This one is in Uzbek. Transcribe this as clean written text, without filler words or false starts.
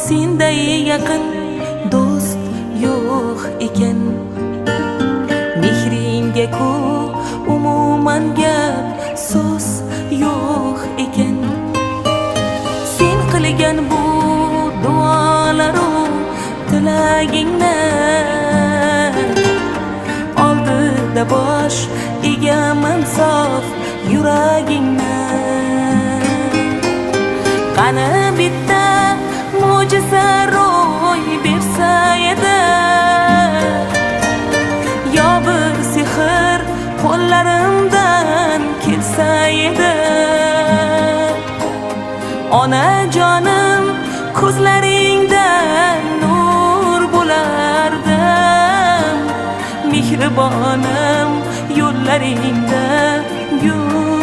senday yaqin do'st yo'q ekan. Mehringga ku umuman gap so'z yo'q ekan. Sen qilgan bu duolaru tilagingni oldida bosh egaman sof yuragingni. Qani bitta mo'jiza ro'y bersa edi, yo bir sehr qo'llarimdan kelsa edi. Onajonim ko'zlaringdan nur bo'lardim, mehribonim yo'llaringda gul